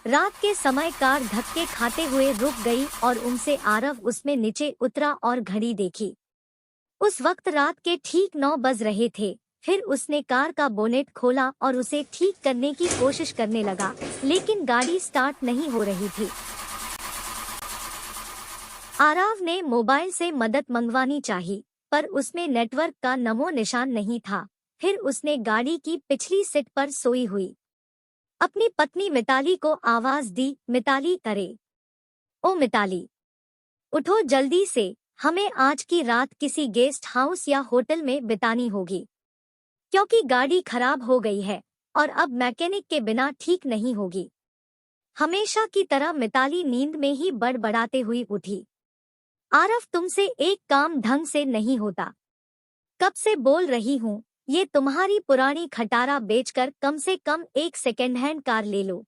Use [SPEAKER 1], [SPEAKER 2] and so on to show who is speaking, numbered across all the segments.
[SPEAKER 1] रात के समय कार धक्के खाते हुए रुक गई और उनसे आरव उसमें नीचे उतरा और घड़ी देखी। उस वक्त रात के ठीक 9 बज रहे थे। फिर उसने कार का बोनेट खोला और उसे ठीक करने की कोशिश करने लगा, लेकिन गाड़ी स्टार्ट नहीं हो रही थी। आरव ने मोबाइल से मदद मंगवानी चाहिए, पर उसमें नेटवर्क का नमो निशान नहीं था। फिर उसने गाड़ी की पिछली सीट पर सोई हुई अपनी पत्नी मिताली को आवाज दी, मिताली करे। ओ मिताली, उठो जल्दी से, हमें आज की रात किसी गेस्ट हाउस या होटल में बितानी होगी, क्योंकि गाड़ी खराब हो गई है और अब मैकेनिक के बिना ठीक नहीं होगी। हमेशा की तरह मिताली नींद में ही बड़बड़ाते हुई उठी। आरव, तुमसे एक काम ढंग से नहीं होता। कब से बोल रही हूँ, ये तुम्हारी पुरानी खटारा बेचकर कम से कम एक सेकेंड हैंड कार ले लो।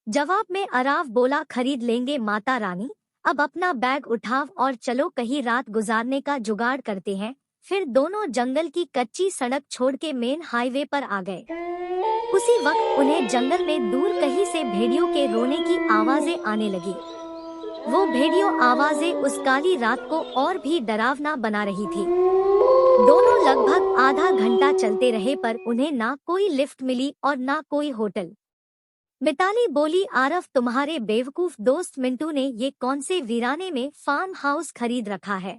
[SPEAKER 1] जवाब में आरव बोला, खरीद लेंगे माता रानी, अब अपना बैग उठाओ और चलो कहीं रात गुजारने का जुगाड़ करते हैं। फिर दोनों जंगल की कच्ची सड़क छोड़ के मेन हाईवे पर आ गए। उसी वक्त उन्हें जंगल में दूर कहीं से भेड़ियों के रोने की आवाजें आने लगी। वो भेड़ियों आवाजें उस काली रात को और भी डरावना बना रही थी। दोनों लगभग आधा घंटा चलते रहे, पर उन्हें ना कोई लिफ्ट मिली और ना कोई होटल। मिताली बोली, आरव, तुम्हारे बेवकूफ दोस्त मिंटू ने ये कौन से वीराने में फार्म हाउस खरीद रखा है।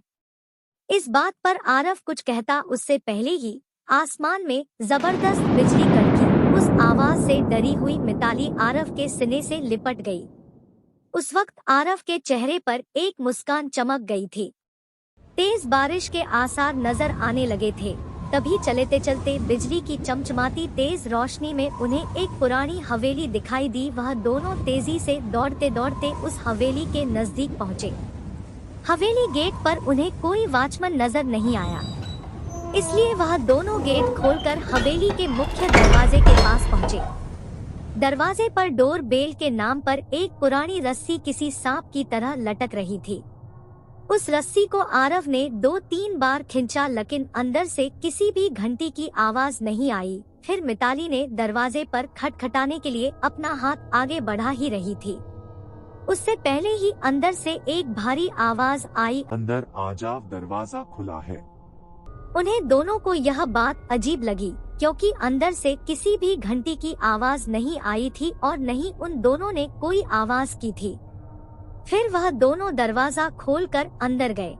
[SPEAKER 1] इस बात पर आरव कुछ कहता उससे पहले ही आसमान में जबरदस्त बिजली कड़की। उस आवाज से डरी हुई मिताली आरव के सीने से लिपट गई। उस वक्त आरव के चेहरे पर एक मुस्कान चमक गई थी। तेज बारिश के आसार नजर आने लगे थे। तभी चलते चलते बिजली की चमचमाती तेज रोशनी में उन्हें एक पुरानी हवेली दिखाई दी। वह दोनों तेजी से दौड़ते दौड़ते उस हवेली के नजदीक पहुंचे। हवेली गेट पर उन्हें कोई वॉचमैन नजर नहीं आया, इसलिए वह दोनों गेट खोलकर हवेली के मुख्य दरवाजे के पास पहुंचे। दरवाजे पर डोर बेल के नाम पर एक पुरानी रस्सी किसी सांप की तरह लटक रही थी। उस रस्सी को आरव ने 2-3 बार खींचा, लेकिन अंदर से किसी भी घंटी की आवाज नहीं आई। फिर मिताली ने दरवाजे पर खटखटाने के लिए अपना हाथ आगे बढ़ा ही रही थी। उससे पहले ही अंदर से एक भारी आवाज आई,
[SPEAKER 2] अंदर आ जाओ, दरवाजा खुला है।
[SPEAKER 1] उन्हें दोनों को यह बात अजीब लगी, क्योंकि अंदर से किसी भी घंटी की आवाज नहीं आई थी और नहीं उन दोनों ने कोई आवाज की थी। फिर वह दोनों दरवाजा खोलकर अंदर गए।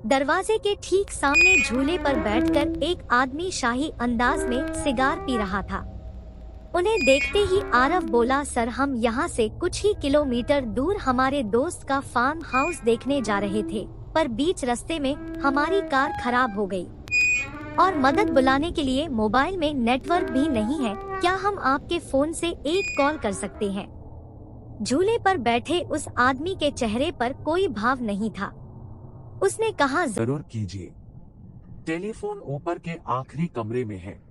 [SPEAKER 1] दरवाजे के ठीक सामने झूले पर बैठकर एक आदमी शाही अंदाज में सिगार पी रहा था। उन्हें देखते ही आरव बोला, सर, हम यहाँ से कुछ ही किलोमीटर दूर हमारे दोस्त का फार्म हाउस देखने जा रहे थे, पर बीच रास्ते में हमारी कार खराब हो गई और मदद बुलाने के लिए मोबाइल में नेटवर्क भी नहीं है। क्या हम आपके फोन से एक कॉल कर सकते हैं? झूले पर बैठे उस आदमी के चेहरे पर कोई भाव नहीं था। उसने कहा,
[SPEAKER 2] जरूर कीजिए, टेलीफोन ऊपर के आखिरी कमरे में है।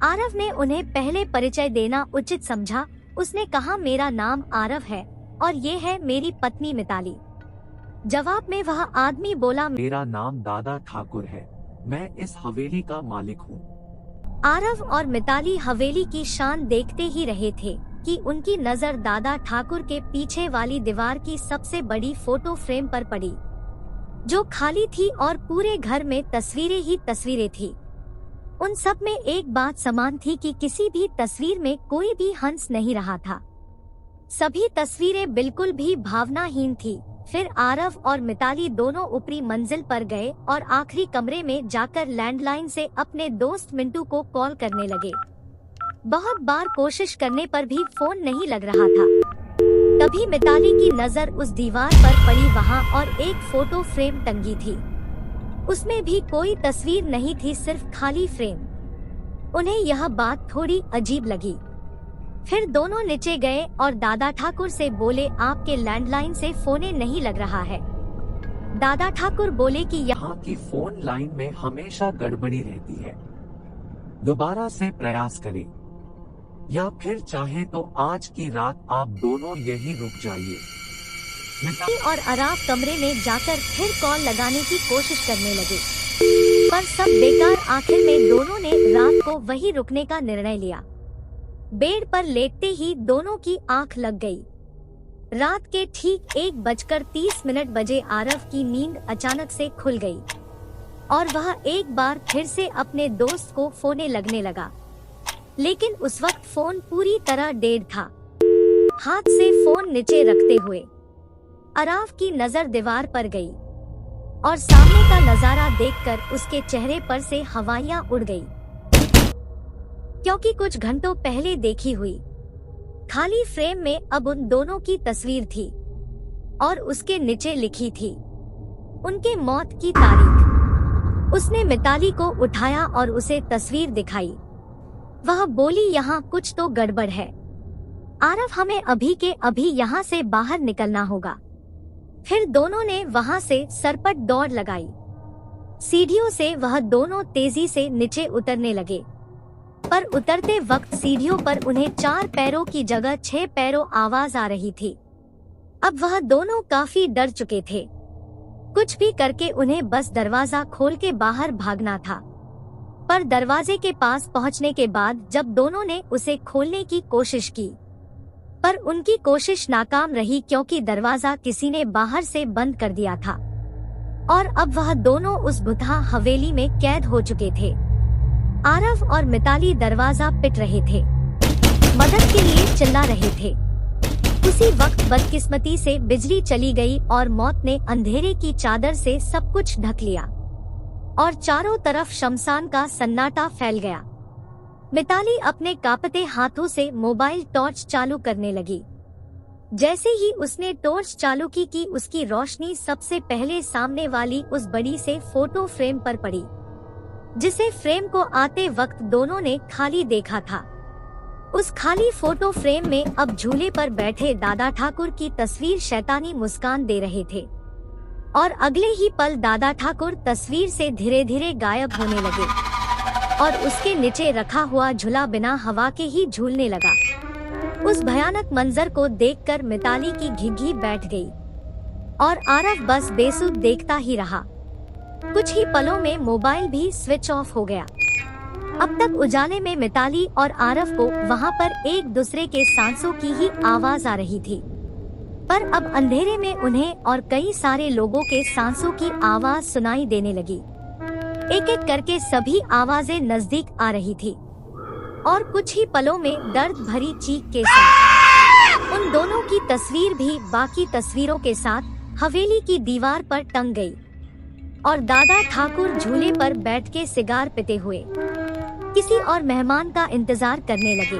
[SPEAKER 1] आरव ने उन्हें पहले परिचय देना उचित समझा। उसने कहा, मेरा नाम आरव है और ये है मेरी पत्नी मिताली। जवाब में वह आदमी बोला,
[SPEAKER 2] मेरा नाम दादा ठाकुर है, मैं इस हवेली का मालिक हूँ।
[SPEAKER 1] आरव और मिताली हवेली की शान देखते ही रहे थे कि उनकी नजर दादा ठाकुर के पीछे वाली दीवार की सबसे बड़ी फोटो फ्रेम पर पड़ी, जो खाली थी और पूरे घर में तस्वीरें ही तस्वीरें थी। उन सब में एक बात समान थी कि किसी भी तस्वीर में कोई भी हंस नहीं रहा था। सभी तस्वीरें बिल्कुल भी भावनाहीन थी। फिर आरव और मिताली दोनों ऊपरी मंजिल पर गए और आखिरी कमरे में जाकर लैंडलाइन से अपने दोस्त मिंटू को कॉल करने लगे। बहुत बार कोशिश करने पर भी फोन नहीं लग रहा था। तभी मिताली की नजर उस दीवार पर पड़ी वहां और एक फोटो फ्रेम टंगी थी। उसमें भी कोई तस्वीर नहीं थी, सिर्फ खाली फ्रेम। उन्हें यह बात थोड़ी अजीब लगी। फिर दोनों नीचे गए और दादा ठाकुर से बोले, आपके लैंडलाइन से फोने नहीं लग रहा है। दादा ठाकुर बोले कि
[SPEAKER 2] यहाँ की फोन लाइन में हमेशा गड़बड़ी रहती है, दोबारा से प्रयास करें, या फिर चाहे तो आज की रात आप दोनों यहीं रुक जाइए।
[SPEAKER 1] और आरव कमरे में जाकर फिर कॉल लगाने की कोशिश करने लगे, पर सब बेकार। आखिर में दोनों ने रात को वहीं रुकने का निर्णय लिया। बेड पर लेटते ही दोनों की आंख लग गई। रात के ठीक 1:30 बजे आरव की नींद अचानक से खुल गई और वह एक बार फिर से अपने दोस्त को फोन लगने लगा, लेकिन उस वक्त फोन पूरी तरह डेड था। हाथ से फोन नीचे रखते हुए आरव की नजर दीवार पर गई और सामने का नजारा देखकर उसके चेहरे पर से हवाइयां उड़ गई, क्योंकि कुछ घंटों पहले देखी हुई खाली फ्रेम में अब उन दोनों की तस्वीर थी और उसके नीचे लिखी थी उनके मौत की तारीख। उसने मिताली को उठाया और उसे तस्वीर दिखाई। वह बोली, यहाँ कुछ तो गड़बड़ है आरव, हमें अभी के अभी यहाँ से बाहर निकलना होगा। फिर दोनों ने वहाँ से सरपट दौड़ लगाई। सीढ़ियों से वह दोनों तेजी से नीचे उतरने लगे, पर उतरते वक्त सीढ़ियों पर उन्हें 4 पैरों की जगह 6 पैरों आवाज आ रही थी। अब वह दोनों काफी डर चुके थे। कुछ भी करके उन्हें बस दरवाजा खोल के बाहर भागना था। पर दरवाजे के पास पहुंचने के बाद जब दोनों ने उसे खोलने की कोशिश की, पर उनकी कोशिश नाकाम रही, क्योंकि दरवाजा किसी ने बाहर से बंद कर दिया था और अब वह दोनों उस भुतहा हवेली में कैद हो चुके थे। आरव और मिताली दरवाजा पिट रहे थे, मदद के लिए चिल्ला रहे थे। उसी वक्त बदकिस्मती से बिजली चली गई और मौत ने अंधेरे की चादर से सब कुछ ढक लिया और चारों तरफ शमशान का सन्नाटा फैल गया। मिताली अपने कांपते हाथों से मोबाइल टॉर्च चालू करने लगी। जैसे ही उसने टॉर्च चालू की उसकी रोशनी सबसे पहले सामने वाली उस बड़ी से फोटो फ्रेम पर पड़ी, जिसे फ्रेम को आते वक्त दोनों ने खाली देखा था। उस खाली फोटो फ्रेम में अब झूले पर बैठे दादा ठाकुर की तस्वीर शैतानी मुस्कान दे रहे थे और अगले ही पल दादा ठाकुर तस्वीर से धीरे धीरे गायब होने लगे और उसके नीचे रखा हुआ झूला बिना हवा के ही झूलने लगा। उस भयानक मंजर को देखकर मिताली की घिघी बैठ गई और आरव बस बेसुध देखता ही रहा। कुछ ही पलों में मोबाइल भी स्विच ऑफ हो गया। अब तक उजाले में मिताली और आरव को वहां पर एक दूसरे के सांसों की ही आवाज आ रही थी, पर अब अंधेरे में उन्हें और कई सारे लोगों के सांसों की आवाज सुनाई देने लगी। एक एक करके सभी आवाजें नजदीक आ रही थी और कुछ ही पलों में दर्द भरी चीख के साथ उन दोनों की तस्वीर भी बाकी तस्वीरों के साथ हवेली की दीवार पर टंग गई और दादा ठाकुर झूले पर बैठ के सिगार पीते हुए किसी और मेहमान का इंतजार करने लगे।